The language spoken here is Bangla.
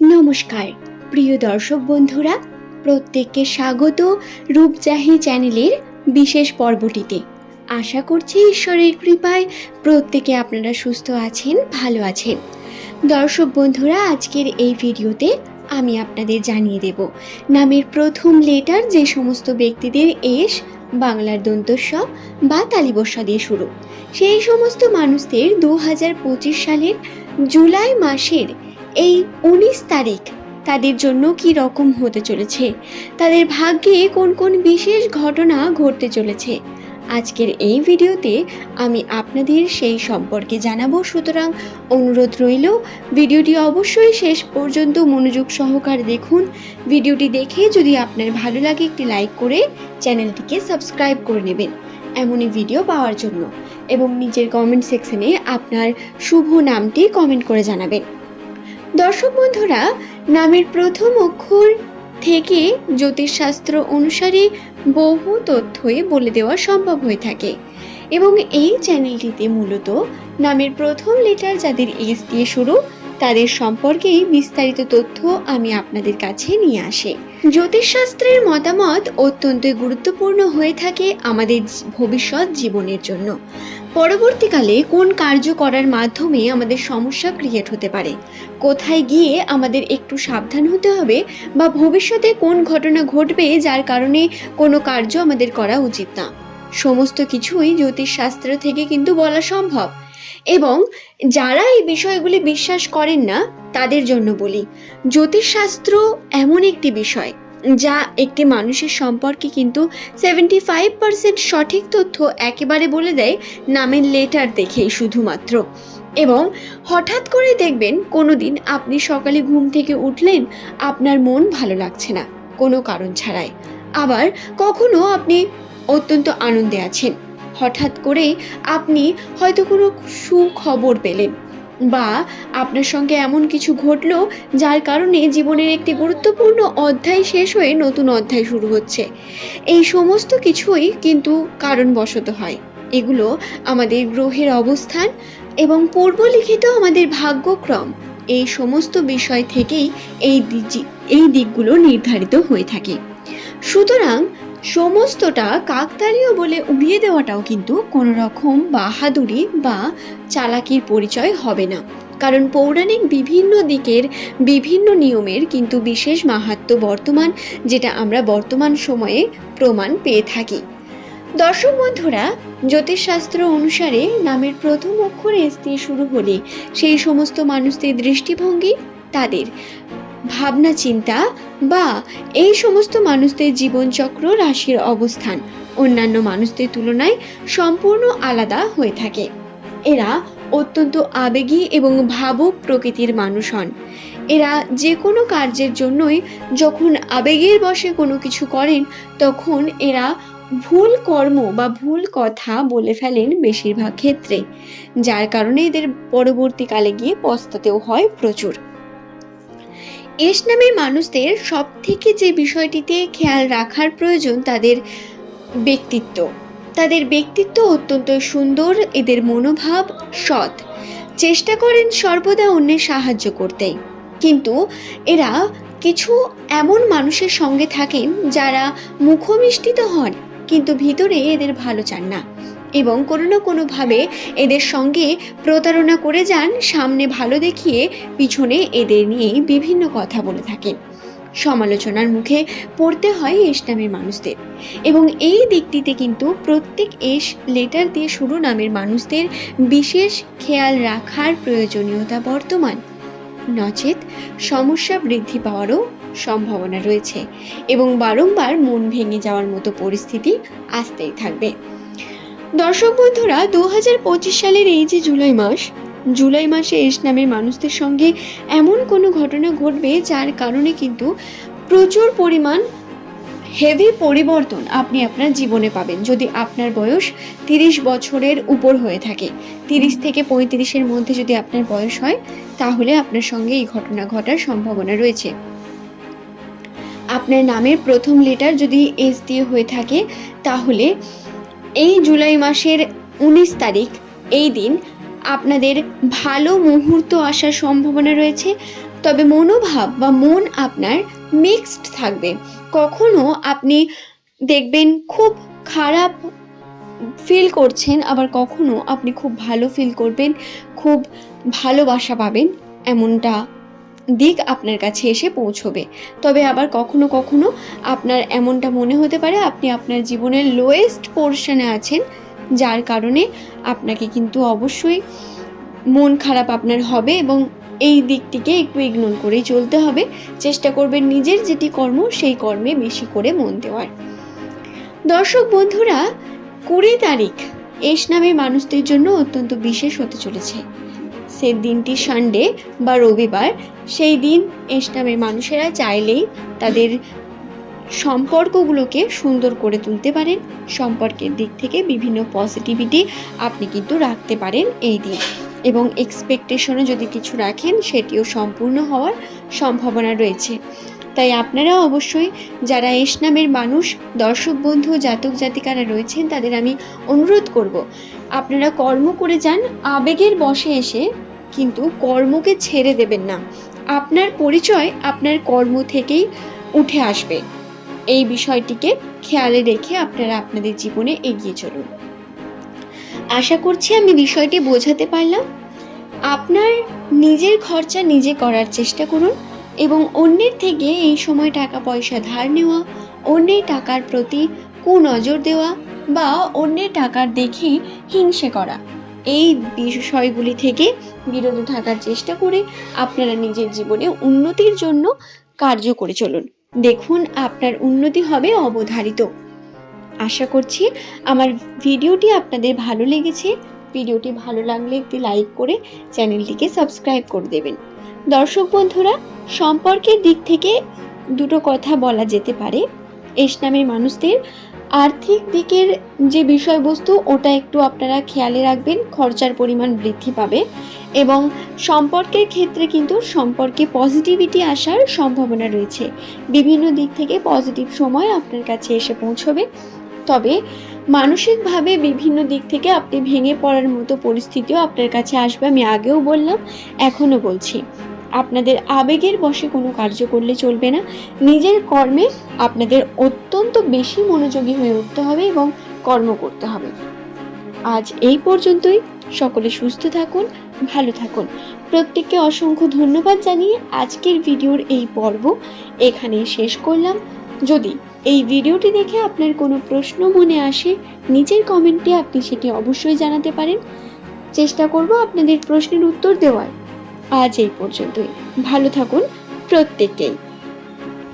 নমস্কার প্রিয় দর্শক বন্ধুরা, প্রত্যেককে স্বাগত রূপজাহি চ্যানেলের বিশেষ পর্বটিতে। আশা করছি ঈশ্বরের কৃপায় প্রত্যেকে আপনারা সুস্থ আছেন, ভালো আছেন। দর্শক বন্ধুরা, আজকের এই ভিডিওতে আমি আপনাদের জানিয়ে দেব নামের প্রথম লেটার যে সমস্ত ব্যক্তিদের এস বাংলার দন্তস্ব বা তালিবস্য দিয়ে শুরু, সেই সমস্ত মানুষদের 2025 সালের জুলাই মাসের এই 19 তারিখ তাদের জন্য কি রকম হতে চলেছে, তাদের ভাগ্যে কোন কোন বিশেষ ঘটনা ঘটতে চলেছে, আজকের এই ভিডিওতে আমি আপনাদের সেই সম্পর্কে জানাবো। সুতরাং অনুরোধ রইল, ভিডিওটি অবশ্যই শেষ পর্যন্ত মনোযোগ সহকারে দেখুন। ভিডিওটি দেখে যদি আপনার ভালো লাগে একটি লাইক করে চ্যানেলটিকে সাবস্ক্রাইব করে নেবেন এমনই ভিডিও পাওয়ার জন্য, এবং নিজের কমেন্ট সেকশনে আপনার শুভ নামটি কমেন্ট করে জানাবেন। দর্শক বন্ধুরা, নামের প্রথম অক্ষর থেকে জ্যোতিষশাস্ত্র অনুসারে বহু তথ্যই বলে দেওয়া সম্ভব হয়ে থাকে, এবং এই চ্যানেলটিতে মূলত নামের প্রথম লেটার যাদের এস দিয়ে শুরু তাদের সম্পর্কেই বিস্তারিত তথ্য আমি আপনাদের কাছে নিয়ে আসি। জ্যোতিষশাস্ত্রের মতামত অত্যন্ত গুরুত্বপূর্ণ হয়ে থাকে আমাদের ভবিষ্যৎ জীবনের জন্য। পরবর্তীকালে কোন কার্য করার মাধ্যমে আমাদের সমস্যা ক্রিয়েট হতে পারে, কোথায় গিয়ে আমাদের একটু সাবধান হতে হবে, বা ভবিষ্যতে কোন ঘটনা ঘটবে যার কারণে কোনো কার্য আমাদের করা উচিত না, সমস্ত কিছুই জ্যোতিষশাস্ত্র থেকে কিন্তু বলা সম্ভব। এবং যারা এই বিষয়গুলি বিশ্বাস করেন না তাদের জন্য বলি, জ্যোতিষশাস্ত্র এমন একটি বিষয় যা একটি মানুষের সম্পর্কে কিন্তু 75% সঠিক তথ্য একেবারে বলে দেয় নামের লেটার দেখেই শুধুমাত্র। এবং হঠাৎ করে দেখবেন কোনোদিন আপনি সকালে ঘুম থেকে উঠলেন, আপনার মন ভালো লাগছে না কোনো কারণ ছাড়াই, আবার কখনো আপনি অত্যন্ত আনন্দে আছেন, হঠাৎ করে আপনি হয়তো কোনো সুখবর পেলেন, বা আপনার সঙ্গে এমন কিছু ঘটলো যার কারণে জীবনের একটি গুরুত্বপূর্ণ অধ্যায় শেষ হয়ে নতুন অধ্যায় শুরু হচ্ছে। এই সমস্ত কিছুই কিন্তু কারণবশত হয়। এগুলো আমাদের গ্রহের অবস্থান এবং পূর্বলিখিত আমাদের ভাগ্যক্রম, এই সমস্ত বিষয় থেকেই এই দিকগুলো নির্ধারিত হয়ে থাকে। সুতরাং সমস্তটা কাকতালীয় বলে উড়িয়ে দেওয়াটাও কিন্তু কোনো রকম বাহাদুরি বা চালাকির পরিচয় হবে না, কারণ পৌরাণিক বিভিন্ন দিকের বিভিন্ন নিয়মের কিন্তু বিশেষ মাহাত্ম্য বর্তমান, যেটা আমরা বর্তমান সময়ে প্রমাণ পেয়ে থাকি। দর্শক বন্ধুরা, জ্যোতিষশাস্ত্র অনুসারে নামের প্রথম অক্ষর এস দিয়ে শুরু হলে সেই সমস্ত মানুষদের দৃষ্টিভঙ্গি, তাদের ভাবনা চিন্তা বা এই সমস্ত মানুষদের জীবনচক্র, রাশির অবস্থান অন্যান্য মানুষদের তুলনায় সম্পূর্ণ আলাদা হয়ে থাকে। এরা অত্যন্ত আবেগী এবং ভাবুক প্রকৃতির মানুষ হন। এরা যে কোনো কার্যের জন্যই যখন আবেগের বশে কোনো কিছু করেন, তখন এরা ভুল কর্ম বা ভুল কথা বলে ফেলেন বেশিরভাগ ক্ষেত্রে, যার কারণে এদের পরবর্তীকালে গিয়ে পস্তাতেও হয় প্রচুর। এস নামের মানুষদের সব থেকে যে বিষয়টিতে খেয়াল রাখার প্রয়োজন তাদের ব্যক্তিত্ব। তাদের ব্যক্তিত্ব অত্যন্ত সুন্দর, এদের মনোভাব সৎ, চেষ্টা করেন সর্বদা অন্যের সাহায্য করতে, কিন্তু এরা কিছু এমন মানুষের সঙ্গে থাকেন যারা মুখমিষ্টিত হন কিন্তু ভিতরে এদের ভালো চান না, এবং কোনো না কোনোভাবে এদের সঙ্গে প্রতারণা করে যান, সামনে ভালো দেখিয়ে পিছনে এদের নিয়ে বিভিন্ন কথা বলে থাকেন। সমালোচনার মুখে পড়তে হয় এস নামের মানুষদের, এবং এই দিকটিতে কিন্তু প্রত্যেক এস লেটার দিয়ে শুরু নামের মানুষদের বিশেষ খেয়াল রাখার প্রয়োজনীয়তা বর্তমান, নচেত সমস্যা বৃদ্ধি পাওয়ারও সম্ভাবনা রয়েছে, এবং বারংবার মন ভেঙে যাওয়ার মতো পরিস্থিতি আসতেই থাকবে। দর্শক বন্ধুরা, 2025 সালের এই যে জুলাই মাসে এস নামের মানুষদের সঙ্গে এমন কোনো ঘটনা ঘটবে যার কারণে কিন্তু প্রচুর পরিমাণ হেভি পরিবর্তন আপনি আপনার জীবনে পাবেন। যদি আপনার বয়স 30 বছরের উপর হয়ে থাকে, 30 থেকে 35-এর মধ্যে যদি আপনার বয়স হয়, তাহলে আপনার সঙ্গে এই ঘটনা ঘটার সম্ভাবনা রয়েছে। আপনার নামের প্রথম লেটার যদি এস দিয়ে হয়ে থাকে, তাহলে এই জুলাই মাসের 19 তারিখ এই দিন আপনাদের ভালো মুহূর্ত আসার সম্ভাবনা রয়েছে। তবে মনোভাব বা মন আপনার মিক্সড থাকবে। কখনো আপনি দেখবেন খুব খারাপ ফিল করছেন, আবার কখনো আপনি খুব ভালো ফিল করবেন, খুব ভালোবাসা পাবেন, এমনটা দিক আপনার কাছে এসে পৌঁছবে। তবে আবার কখনো কখনো আপনার এমনটা মনে হতে পারে আপনি আপনার জীবনের লোয়েস্ট পোর্শনে আছেন, যার কারণে আপনাকে কিন্তু অবশ্যই মন খারাপ আপনার হবে এবং এই দিকটিকে একটু ইগনোর করেই চলতে হবে। চেষ্টা করবেন নিজের যেটি কর্ম সেই কর্মে বেশি করে মন দেওয়ার। দর্শক বন্ধুরা, 20 তারিখ এস নামের মানুষদের জন্য অত্যন্ত বিশেষ হতে চলেছে। সে দিনটি সানডে বা রবিবার। সেই দিন এস নামের মানুষেরা চাইলেই তাদের সম্পর্কগুলোকে সুন্দর করে তুলতে পারেন। সম্পর্কের দিক থেকে বিভিন্ন পজিটিভিটি আপনি কিন্তু রাখতে পারেন এই দিন, এবং এক্সপেকটেশনও যদি কিছু রাখেন সেটিও সম্পূর্ণ হওয়ার সম্ভাবনা রয়েছে। তাই আপনারা অবশ্যই যারা এস নামের মানুষ, দর্শক বন্ধু, জাতক জাতিকারা রয়েছেন, তাদের আমি অনুরোধ করব আপনারা কর্ম করে যান। আবেগের বশে এসে কিন্তু কর্মকে ছেড়ে দেবেন না। আপনার পরিচয় আপনার কর্ম থেকেই উঠে আসবে। এই বিষয়টিকে খেয়ালে রেখে আপনারা আপনাদের জীবনে এগিয়ে চলুন। আশা করছি আমি বিষয়টি বোঝাতে পারলাম। আপনার নিজের খরচা নিজে করার চেষ্টা করুন এবং অন্যের থেকে এই সময় টাকা পয়সা ধার নেওয়া, অন্যের টাকার প্রতি কুনজর দেওয়া বা অন্যের টাকার দেখে হিংসে করা, এই বিষয়গুলি থেকে বিরত থাকার চেষ্টা করে আপনারা নিজের জীবনে উন্নতির জন্য কার্য করে চলুন। দেখুন আপনার উন্নতি হবে অবধারিত। আশা করছি আমার ভিডিওটি আপনাদের ভালো লেগেছে। ভিডিওটি ভালো লাগলে একটি লাইক করে চ্যানেলটিকে সাবস্ক্রাইব করে দেবেন। দর্শক বন্ধুরা, সম্পর্কের দিক থেকে দুটো কথা বলা যেতে পারে। এস নামের মানুষদের আর্থিক দিকের যে বিষয়বস্তু ওটা একটু আপনারা খেয়ালে রাখবেন, খরচার পরিমাণ বৃদ্ধি পাবে এবং সম্পর্কের ক্ষেত্রে কিন্তু সম্পর্কে পজিটিভিটি আসার সম্ভাবনা রয়েছে। বিভিন্ন দিক থেকে পজিটিভ সময় আপনার কাছে এসে পৌঁছবে। তবে মানসিকভাবে বিভিন্ন দিক থেকে আপনি ভেঙে পড়ার মতো পরিস্থিতিও আপনার কাছে আসবে। আমি আগেও বললাম, এখনও বলছি, আপনাদের আবেগের বশে কোনো কার্য করলে চলবে না। নিজের কর্মে আপনাদের অত্যন্ত বেশি মনোযোগী হয়ে উঠতে হবে এবং কর্ম করতে হবে। আজ এই পর্যন্তই। সকলে সুস্থ থাকুন, ভালো থাকুন। প্রত্যেককে অসংখ্য ধন্যবাদ জানিয়ে আজকের ভিডিওর এই পর্ব এখানেই শেষ করলাম। যদি এই ভিডিওটি দেখে আপনার কোনো প্রশ্ন মনে আসে, নিচের কমেন্টে আপনি সেটি অবশ্যই জানাতে পারেন। চেষ্টা করব আপনাদের প্রশ্নের উত্তর দেওয়ার। আজ এই পর্যন্তই। ভালো থাকুন প্রত্যেকেই।